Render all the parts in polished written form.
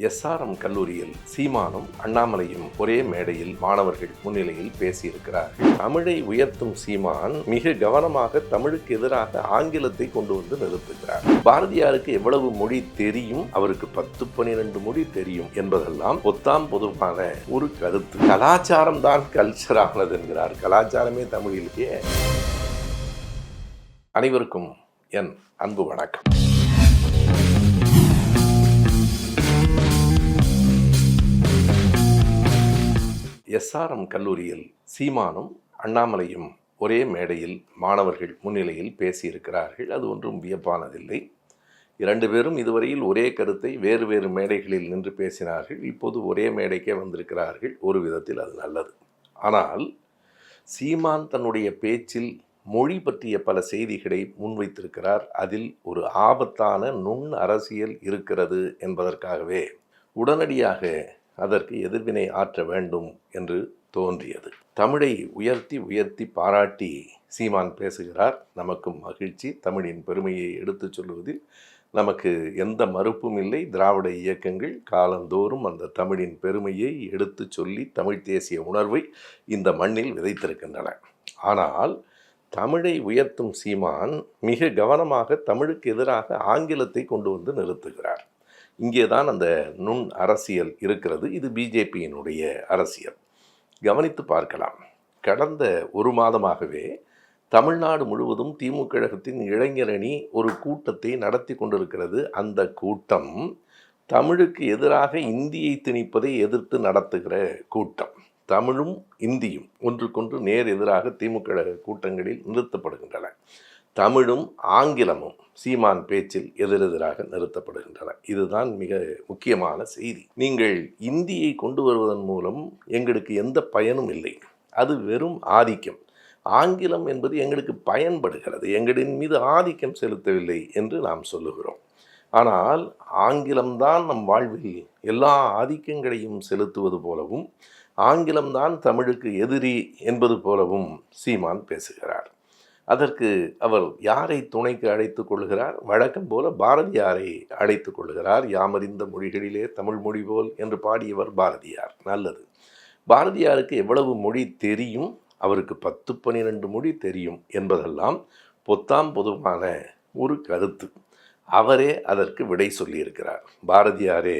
SRM கல்லூரியில் சீமானும் அண்ணாமலையும் ஒரே மேடையில் மாணவர்கள் முன்னிலையில் பேசியிருக்கிறார்கள். தமிழை உயர்த்தும் சீமான் மிக கவனமாக தமிழுக்கு எதிராக ஆங்கிலத்தை கொண்டு வந்து நிறுத்துகிறார். பாரதியாருக்கு எவ்வளவு மொழி தெரியும், அவருக்கு 10-12 மொழி தெரியும் என்பதெல்லாம் பொத்தாம் பொதுவான ஒரு கருத்து. கலாச்சாரம் தான் கல்ச்சர் ஆனது என்கிறார். கலாச்சாரமே தமிழிலேயே. அனைவருக்கும் என் அன்பு வணக்கம். எஸ்ஆர்எம் கல்லூரியில் சீமானும் அண்ணாமலையும் ஒரே மேடையில் மாணவர்கள் முன்னிலையில் பேசியிருக்கிறார்கள். அது ஒன்றும் வியப்பானதில்லை. 2 பேரும் இதுவரையில் ஒரே கருத்தை வேறு வேறு மேடைகளில் நின்று பேசினார்கள். இப்போது ஒரே மேடைக்கே வந்திருக்கிறார்கள். ஒரு விதத்தில் அது நல்லது. ஆனால் சீமான் தன்னுடைய பேச்சில் மொழி பற்றிய பல செய்திகளை முன்வைத்திருக்கிறார். அதில் ஒரு ஆபத்தான நுண் அரசியல் இருக்கிறது என்பதற்காகவே உடனடியாக அதற்கு எதிர்வினை ஆற்ற வேண்டும் என்று தோன்றியது. தமிழை உயர்த்தி பாராட்டி சீமான் பேசுகிறார். நமக்கும் மகிழ்ச்சி. தமிழின் பெருமையை எடுத்துச் சொல்லுவதில் நமக்கு எந்த மறுப்பும் இல்லை. திராவிட இயக்கங்கள் காலந்தோறும் அந்த தமிழின் பெருமையை எடுத்து சொல்லி தமிழ் தேசிய உணர்வை இந்த மண்ணில் விதைத்திருக்கின்றன. ஆனால் தமிழை உயர்த்தும் சீமான் மிக கவனமாக தமிழுக்கு எதிராக ஆங்கிலத்தை கொண்டு வந்து நிறுத்துகிறார். இங்கே தான் அந்த நுண் அரசியல் இருக்கிறது. இது பிஜேபியினுடைய அரசியல். கவனித்து பார்க்கலாம். கடந்த ஒரு மாதமாகவே தமிழ்நாடு முழுவதும் திமுக கழகத்தின் இளைஞரணி ஒரு கூட்டத்தை நடத்தி கொண்டிருக்கிறது. அந்த கூட்டம் தமிழுக்கு எதிராக இந்தியை திணிப்பதை எதிர்த்து நடத்துகிற கூட்டம். தமிழும் இந்தியும் ஒன்றுக்கொன்று நேர் எதிராக திமுக கழக கூட்டங்களில் நிறுத்தப்படுகின்றன. தமிழும் ஆங்கிலமும் சீமான் பேச்சில் எதிரெதிராக நிறுத்தப்படுகின்றன. இதுதான் மிக முக்கியமான செய்தி. நீங்கள் இந்தியை கொண்டு வருவதன் மூலம் எங்களுக்கு எந்த பயனும் இல்லை. அது வெறும் ஆதிக்கம். ஆங்கிலம் என்பது எங்களுக்கு பயன்படுகிறது, எங்களின் மீது ஆதிக்கம் செலுத்தவில்லை என்று நாம் சொல்லுகிறோம். ஆனால் ஆங்கிலம்தான் நம் வாழ்வில் எல்லா ஆதிக்கங்களையும் செலுத்துவது போலவும், ஆங்கிலம்தான் தமிழுக்கு எதிரி என்பது போலவும் சீமான் பேசுகிறார். அதற்கு அவர் யாரை துணைக்கு அழைத்து கொள்கிறார்? வழக்கம் போல பாரதியாரை அழைத்து கொள்கிறார். யாமறிந்த மொழிகளிலே தமிழ் மொழி போல் என்று பாடியவர் பாரதியார். நல்லது. பாரதியாருக்கு எவ்வளவு மொழி தெரியும், அவருக்கு 10-12 மொழி தெரியும் என்பதெல்லாம் பொத்தாம் பொதுவான ஒரு கருத்து. அவரே அதற்கு விடை சொல்லியிருக்கிறார். பாரதியாரே,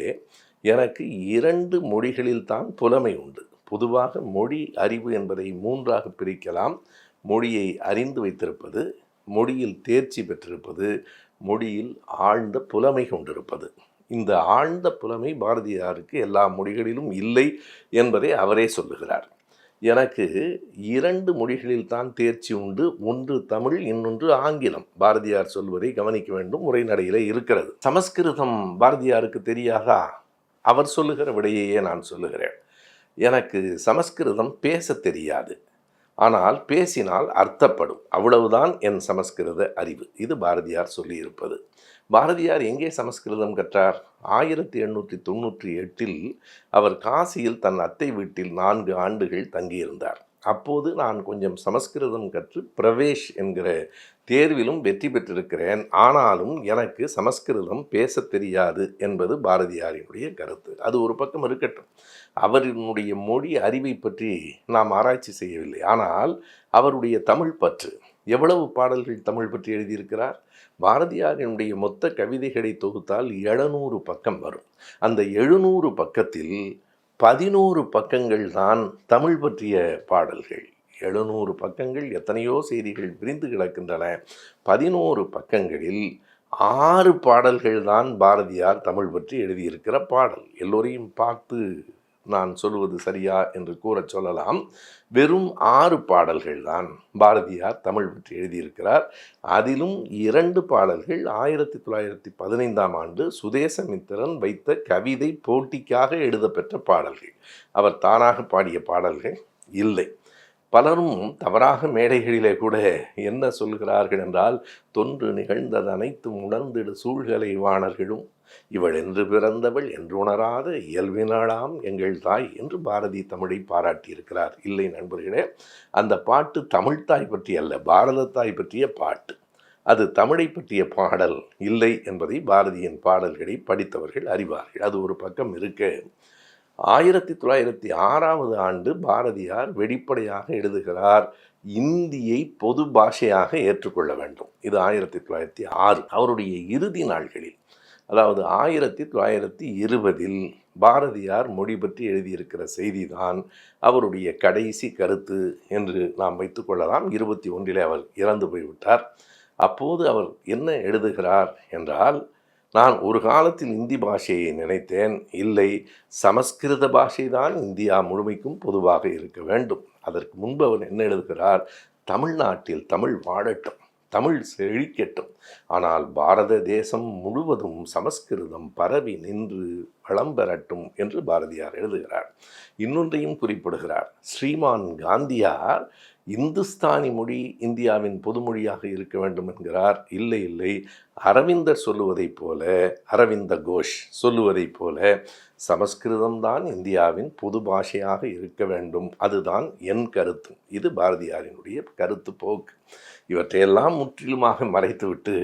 எனக்கு 2 மொழிகளில் தான் புலமை உண்டு. பொதுவாக மொழி அறிவு என்பதை 3ஆக பிரிக்கலாம். மொழியை அறிந்து வைத்திருப்பது, மொழியில் தேர்ச்சி பெற்றிருப்பது, மொழியில் ஆழ்ந்த புலமை கொண்டிருப்பது. இந்த ஆழ்ந்த புலமை பாரதியாருக்கு எல்லா மொழிகளிலும் இல்லை என்பதை அவரே சொல்லுகிறார். எனக்கு 2 மொழிகளில் தான் தேர்ச்சி உண்டு. ஒன்று தமிழ், இன்னொன்று ஆங்கிலம். பாரதியார் சொல்வதை கவனிக்க வேண்டும். உரைநடையிலே இருக்கிறது. சமஸ்கிருதம் பாரதியாருக்கு தெரியாதா? அவர் சொல்லுகிற விடையையே நான் சொல்லுகிறேன். எனக்கு சமஸ்கிருதம் பேச தெரியாது, ஆனால் பேசினால் அர்த்தப்படும். அவ்வளவுதான் என் சமஸ்கிருத அறிவு. இது பாரதியார் சொல்லியிருப்பது. பாரதியார் எங்கே சமஸ்கிருதம் கற்றார்? 1898 அவர் காசியில் தன் அத்தை வீட்டில் 4 ஆண்டுகள் தங்கியிருந்தார். அப்போது நான் கொஞ்சம் சமஸ்கிருதம் கற்று பிரவேஷ் என்கிற தேர்விலும் வெற்றி பெற்றிருக்கிறேன். ஆனாலும் எனக்கு சமஸ்கிருதம் பேச தெரியாது என்பது பாரதியாரினுடைய கருத்து. அது ஒரு பக்கம் இருக்கட்டும். அவரினுடைய மொழி அறிவை பற்றி நாம் ஆராய்ச்சி செய்யவில்லை. ஆனால் அவருடைய தமிழ் பற்று. எவ்வளவு பாடல்கள் தமிழ் பற்றி எழுதியிருக்கிறார்? பாரதியாரினுடைய மொத்த கவிதைகளை தொகுத்தால் 700 பக்கம் வரும். அந்த 700 பக்கத்தில் 11 பக்கங்கள் தான் தமிழ் பற்றிய பாடல்கள். 700 பக்கங்கள், எத்தனையோ செய்திகள் விரிந்து கிடக்கின்றன. 11 பக்கங்களில் 6 பாடல்கள் தான் பாரதியார் தமிழ் பற்றி எழுதியிருக்கிற பாடல். எல்லோரையும் பார்த்து நான் சொல்வது சரியா என்று கூற சொல்லலாம். வெறும் 6 பாடல்கள் தான் பாரதியார் தமிழ் பற்றி எழுதியிருக்கிறார். அதிலும் 2 பாடல்கள் 1915ஆம் ஆண்டு சுதேசமித்திரன் வைத்த கவிதை போட்டிக்காக எழுதப்பெற்ற பாடல்கள். அவர் தானாக பாடிய பாடல்கள் இல்லை. பலரும் தவறாக மேடைகளிலே கூட என்ன சொல்கிறார்கள் என்றால், தொன்று நிகழ்ந்தது அனைத்தும் உணர்ந்திடு சூழ்கலை வாணர்களும் இவள் என்று பிறந்தவள் என்று உணராத இயல்பினாளாம் எங்கள் தாய் என்று பாரதி தமிழை பாராட்டியிருக்கிறார். இல்லை நண்பர்களே, அந்த பாட்டு தமிழ்த்தாய் பற்றி அல்ல, பாரத தாய் பற்றிய பாட்டு. அது தமிழை பற்றிய பாடல் இல்லை என்பதை பாரதியின் பாடல்களை படித்தவர்கள் அறிவார்கள். அது ஒரு பக்கம் இருக்க, 1906ஆவது ஆண்டு பாரதியார் வெளிப்படையாக எழுதுகிறார், இந்தியை பொது பாஷையாக ஏற்றுக்கொள்ள வேண்டும். இது 1906. அவருடைய இறுதி நாள்களில், அதாவது 1920இல் பாரதியார் மொழி பற்றி எழுதியிருக்கிற செய்திதான் அவருடைய கடைசி கருத்து என்று நாம் வைத்துக்கொள்ளலாம். 21இல் அவர் இறந்து போய்விட்டார். அப்போது அவர் என்ன எழுதுகிறார் என்றால், நான் ஒரு காலத்தில் இந்தி பாஷையை நினைத்தேன், இல்லை, சமஸ்கிருத பாஷை தான் இந்தியா முழுமைக்கும் பொதுவாக இருக்க வேண்டும். அதற்கு முன்பு அவர் என்ன எழுதுகிறார், தமிழ்நாட்டில் தமிழ் வாழட்டும், தமிழ் செழிக்கட்டும், ஆனால் பாரத தேசம் முழுவதும் சமஸ்கிருதம் பரவி நின்று வளம் பெறட்டும் என்று பாரதியார் எழுதுகிறார். இன்னொன்றையும் குறிப்பிடுகிறார், ஸ்ரீமான் காந்தியார் இந்துஸ்தானி மொழி இந்தியாவின் பொதுமொழியாக இருக்க வேண்டும் என்கிறார். இல்லை இல்லை, அரவிந்தர் சொல்லுவதைப் போல, அரவிந்த கோஷ் சொல்லுவதைப் போல சமஸ்கிருதம்தான் இந்தியாவின் பொது பாஷையாக இருக்க வேண்டும், அதுதான் என் கருத்து. இது பாரதியாரினுடைய கருத்து போக்கு. இவற்றையெல்லாம் முற்றிலுமாக மறைத்துவிட்டு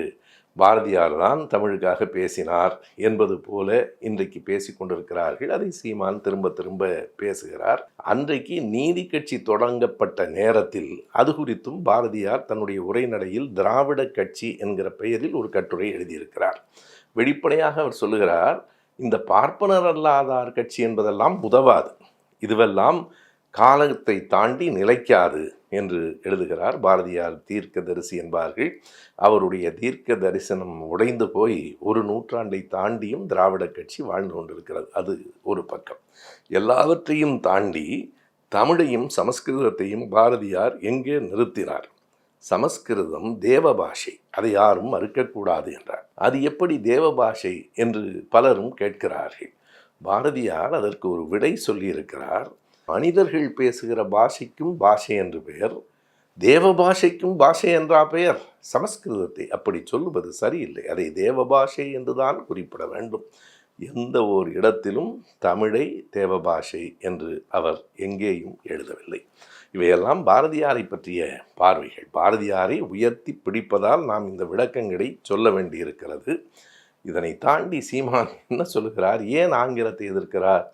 பாரதியார் தான் தமிழுக்காக பேசினார் என்பது போல இன்றைக்கு பேசி கொண்டிருக்கிறார்கள். அதை சீமான் திரும்ப திரும்ப பேசுகிறார். அன்றைக்கு நீதி கட்சி தொடங்கப்பட்ட நேரத்தில் அது குறித்தும் பாரதியார் தன்னுடைய உரைநடையில் திராவிட கட்சி என்கிற பெயரில் ஒரு கட்டுரை எழுதியிருக்கிறார். வெளிப்படையாக அவர் சொல்லுகிறார், இந்த பார்ப்பனர் அல்லாதார் கட்சி என்பதெல்லாம் உதவாது, இதுவெல்லாம் காலத்தை தாண்டி நிலைக்காது என்று எழுதுகிறார். பாரதியார் தீர்க்க தரிசி என்பார்கள். அவருடைய தீர்க்க தரிசனம் உடைந்து போய் ஒரு நூற்றாண்டை தாண்டியும் திராவிட கட்சி வாழ்ந்து கொண்டிருக்கிறது. அது ஒரு பக்கம். எல்லாவற்றையும் தாண்டி தமிழையும் சமஸ்கிருதத்தையும் பாரதியார் எங்கே நிறுத்தினார்? சமஸ்கிருதம் தேவ பாஷை, அதை யாரும் மறுக்கக்கூடாது என்றார். அது எப்படி தேவ பாஷை என்று பலரும் கேட்கிறார்கள். பாரதியார் அதற்கு ஒரு விடை சொல்லியிருக்கிறார். மனிதர்கள் பேசுகிற பாஷைக்கும் பாஷை என்று பெயர், தேவ பாஷைக்கும் பாஷை என்றா பெயர்? சமஸ்கிருதத்தை அப்படி சொல்லுவது சரியில்லை, அதை தேவ பாஷை என்றுதான் குறிப்பிட வேண்டும். எந்த ஒரு இடத்திலும் தமிழை தேவ பாஷை என்று அவர் எங்கேயும் எழுதவில்லை. இவையெல்லாம் பாரதியாரை பற்றிய பார்வைகள். பாரதியாரை உயர்த்தி பிடிப்பதால் நாம் இந்த விளக்கங்களை சொல்ல வேண்டியிருக்கிறது. இதனை தாண்டி சீமான் என்ன சொல்லுகிறார்? ஏன் ஆங்கிலத்தை எதிர்க்கிறார்?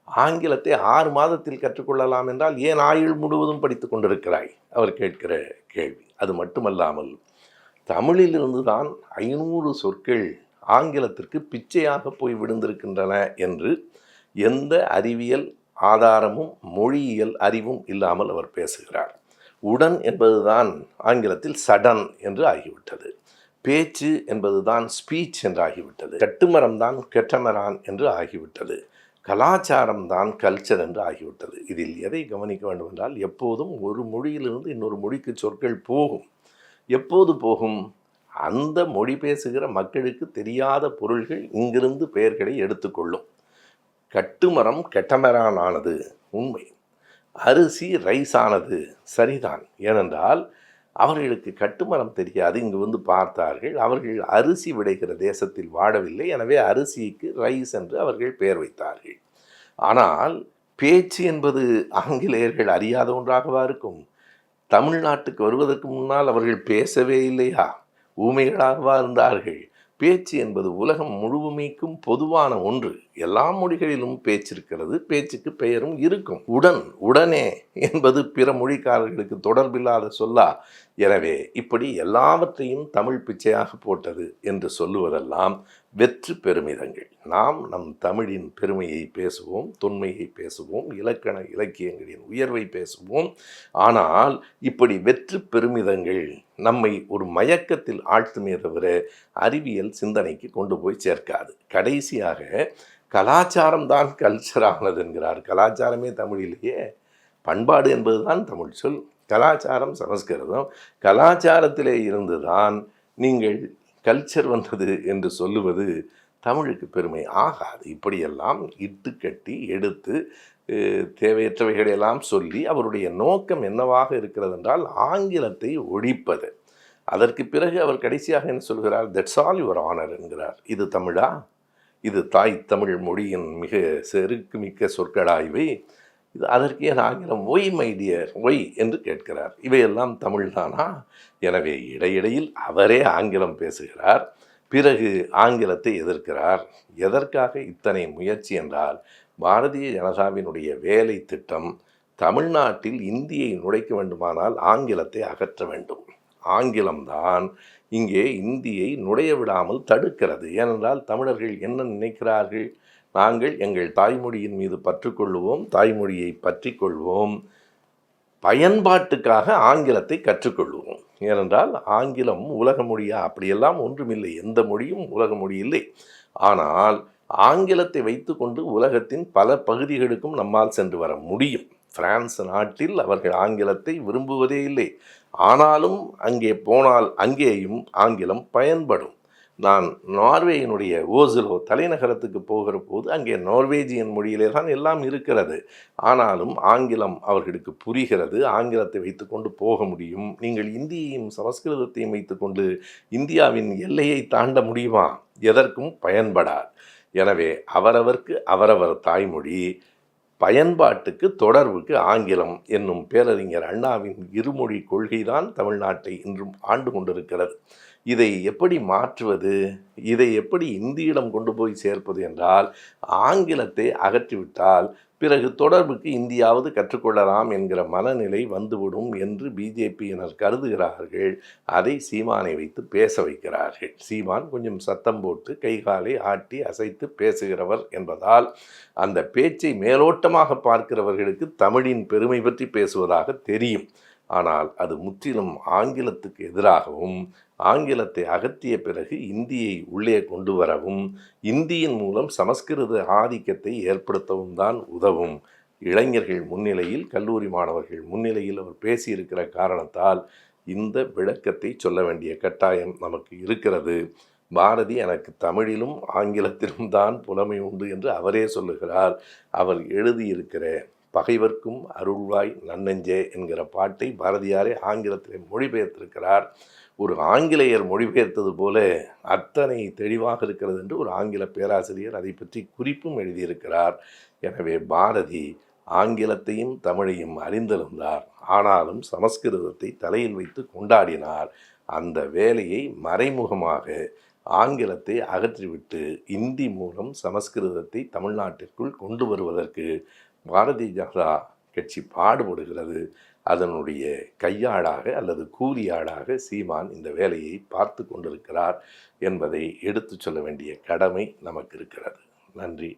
ஆங்கிலத்தை 6 மாதத்தில் கற்றுக்கொள்ளலாம் என்றால் ஏன் ஆயுள் முழுவதும் படித்து கொண்டிருக்கிறாய்? அவர் கேட்கிற கேள்வி. அது மட்டுமல்லாமல் தமிழிலிருந்து தான் 500 சொற்கள் ஆங்கிலத்திற்கு பிச்சையாக போய் விழுந்திருக்கின்றன என்று எந்த அறிவியல் ஆதாரமும் மொழியியல் அறிவும் இல்லாமல் அவர் பேசுகிறார். உடன் என்பதுதான் ஆங்கிலத்தில் சடன் என்று ஆகிவிட்டது. பேச்சு என்பதுதான் ஸ்பீச் என்று ஆகிவிட்டது. கட்டுமரம் தான் கெட்டமரான் என்று ஆகிவிட்டது. கலாச்சாரம் தான் கல்ச்சர் என்று ஆகிவிட்டது. இதில் எதை கவனிக்க வேண்டும் என்றால், எப்போதும் ஒரு மொழியிலிருந்து இன்னொரு மொழிக்கு சொற்கள் போகும். எப்போது போகும்? அந்த மொழி பேசுகிற மக்களுக்கு தெரியாத பொருள்கள் இங்கிருந்து பெயர்களை எடுத்துக்கொள்ளும். கட்டுமரம் கெட்டமரான் ஆனது உண்மை, அரிசி ரைஸ் ஆனது சரிதான். ஏனென்றால் அவர்களுக்கு கட்டுமரம் தெரியாது, இங்கு வந்து பார்த்தார்கள். அவர்கள் அரிசி விளைகிற தேசத்தில் வாழவில்லை, எனவே அரிசிக்கு ரைஸ் என்று அவர்கள் பெயர் வைத்தார்கள். ஆனால் பேச்சு என்பது ஆங்கிலேயர்கள் அறியாத ஒன்றாகவா இருக்கும்? தமிழ்நாட்டுக்கு வருவதற்கு முன்னால் அவர்கள் பேசவே இல்லையா? ஊமைகளாகவா இருந்தார்கள்? பேச்சு என்பது உலகம் முழுமைக்கும் பொதுவான ஒன்று. எல்லா மொழிகளிலும் பேச்சு இருக்கிறது, பேச்சுக்கு பெயரும் இருக்கும். உடனே என்பது பிற மொழிக்காரர்களுக்கு தொடர்பில்லாத சொல்லா? எனவே இப்படி எல்லாவற்றையும் தமிழ் பிச்சையாக போட்டது என்று சொல்லுவதெல்லாம் வெற்று பெருமிதங்கள். நாம் நம் தமிழின் பெருமையை பேசுவோம், தொன்மையை பேசுவோம், இலக்கண இலக்கியங்களின் உயர்வை பேசுவோம். ஆனால் இப்படி வெற்று பெருமிதங்கள் நம்மை ஒரு மயக்கத்தில் ஆழ்த்துமே தவிர அறிவியல் சிந்தனைக்கு கொண்டு போய் சேர்க்காது. கடைசியாக கலாச்சாரம் தான் கல்ச்சர் ஆனது என்கிறார். கலாச்சாரமே தமிழிலேயே. பண்பாடு என்பதுதான் தமிழ் சொல், கலாச்சாரம் சமஸ்கிருதம். கலாச்சாரத்திலே இருந்துதான் நீங்கள் கல்ச்சர் வந்தது என்று சொல்லுவது தமிழுக்கு பெருமை ஆகாது. இப்படியெல்லாம் இட்டு கட்டி எடுத்து தேவையற்றவைகளெல்லாம் சொல்லி அவருடைய நோக்கம் என்னவாக இருக்கிறது என்றால் ஆங்கிலத்தை ஒழிப்பது. அதற்கு பிறகு அவர் கடைசியாக என்ன சொல்கிறார்? தட்ஸ் ஆல் யுவர் ஆனர் என்கிறார். இது தமிழா? இது தாய் தமிழ் மொழியின் மிக செருக்கு மிக்க சொற்களாய்வை இது அதற்கு ஏன் ஆங்கிலம் ஒய் மை டியர் ஒய் என்று கேட்கிறார். இவையெல்லாம் தமிழ்தானா? எனவே இடையிடையில் அவரே ஆங்கிலம் பேசுகிறார், பிறகு ஆங்கிலத்தை எதிர்க்கிறார். எதற்காக இத்தனை முயற்சி என்றால், பாரதிய ஜனதாவினுடைய வேலை திட்டம் தமிழ்நாட்டில் இந்தியை நுழைக்க வேண்டுமானால் ஆங்கிலத்தை அகற்ற வேண்டும். ஆங்கிலம்தான் இங்கே இந்தியை நுழைய விடாமல் தடுக்கிறது. ஏனென்றால் தமிழர்கள் என்ன நினைக்கிறார்கள்? நாங்கள் எங்கள் தாய்மொழியின் மீது பற்றுக்கொள்வோம், தாய்மொழியை பற்றி கொள்வோம், பயன்பாட்டுக்காக ஆங்கிலத்தை கற்றுக்கொள்வோம். ஏனென்றால் ஆங்கிலம் உலக மொழியா? அப்படியெல்லாம் ஒன்றுமில்லை, எந்த மொழியும் உலக மொழி இல்லை. ஆனால் ஆங்கிலத்தை வைத்துக்கொண்டு உலகத்தின் பல பகுதிகளுக்கும் நம்மால் சென்று வர முடியும். பிரான்ஸ் நாட்டில் அவர்கள் ஆங்கிலத்தை விரும்புவதே இல்லை. ஆனாலும் அங்கே போனால் அங்கேயும் ஆங்கிலம் பயன்படும். நான் நார்வேயினுடைய ஓஸ்லோ தலைநகரத்துக்கு போகிற போது அங்கே நார்வேஜியன் மொழியிலே தான் எல்லாம் இருக்கிறது. ஆனாலும் ஆங்கிலம் அவர்களுக்கு புரிகிறது. ஆங்கிலத்தை வைத்துக்கொண்டு போக முடியும். நீங்கள் இந்தியையும் சமஸ்கிருதத்தையும் வைத்துக்கொண்டு இந்தியாவின் எல்லையை தாண்ட முடியுமா? எதற்கும் பயன்படாது. எனவே அவரவர்க்கு அவரவர் தாய்மொழி, பயன்பாட்டுக்கு தொடர்புக்கு ஆங்கிலம் என்னும் பேரறிஞர் அண்ணாவின் இருமொழி கொள்கைதான் தமிழ்நாட்டை இன்றும் ஆண்டு கொண்டிருக்கிறது. இதை எப்படி மாற்றுவது? இதை எப்படி இந்தியிடம் கொண்டு போய் சேர்ப்பது என்றால், ஆங்கிலத்தை அகற்றிவிட்டால் பிறகு தொடர்புக்கு இந்தியாவது கற்றுக்கொள்ளலாம் என்கிற மனநிலை வந்துவிடும் என்று பிஜேபியினர் கருதுகிறார்கள். அதை சீமானை வைத்து பேச வைக்கிறார்கள். சீமான் கொஞ்சம் சத்தம் போட்டு கைகாலை ஆட்டி அசைத்து பேசுகிறவர் என்பதால் அந்த பேச்சை மேலோட்டமாக பார்க்கிறவர்களுக்கு தமிழின் பெருமை பற்றி பேசுவதாக தெரியும். ஆனால் அது முற்றிலும் ஆங்கிலத்துக்கு எதிராகவும், ஆங்கிலத்தை அகற்றிய பிறகு இந்தியை உள்ளே கொண்டு வரவும், இந்தியின் மூலம் சமஸ்கிருத ஆதிக்கத்தை ஏற்படுத்தவும் தான் உதவும். இளைஞர்கள் முன்னிலையில், கல்லூரி மாணவர்கள் முன்னிலையில் அவர் பேசியிருக்கிற காரணத்தால் இந்த விளக்கத்தை சொல்ல வேண்டிய கட்டாயம் நமக்கு இருக்கிறது. பாரதி எனக்கு தமிழிலும் ஆங்கிலத்திலும் தான் புலமை உண்டு என்று அவரே சொல்லுகிறார். அவர் எழுதியிருக்கிற பகைவர்க்கும் அருள்வாய் நன்னெஞ்சே என்கிற பாட்டை பாரதியாரே ஆங்கிலத்தில் மொழிபெயர்த்திருக்கிறார். ஒரு ஆங்கிலேயர் மொழிபெயர்த்தது போல அத்தனை தெளிவாக இருக்கிறது என்று ஒரு ஆங்கில பேராசிரியர் அதை பற்றி குறிப்பும் எழுதியிருக்கிறார். எனவே பாரதி ஆங்கிலத்தையும் தமிழையும் அறிந்திருந்தார். ஆனாலும் சமஸ்கிருதத்தை தலையில் வைத்து கொண்டாடினார். அந்த வேலையை மறைமுகமாக ஆங்கிலத்தை அகற்றிவிட்டு இந்தி மூலம் சமஸ்கிருதத்தை தமிழ்நாட்டிற்குள் கொண்டு வருவதற்கு பாரதிய ஜனதா கட்சி பாடுபடுகிறது. அதனுடைய கையாளாக அல்லது கூலியாளாக சீமான் இந்த வேலையை பார்த்து கொண்டிருக்கிறார் என்பதை எடுத்து சொல்ல வேண்டிய கடமை நமக்கு இருக்கிறது. நன்றி.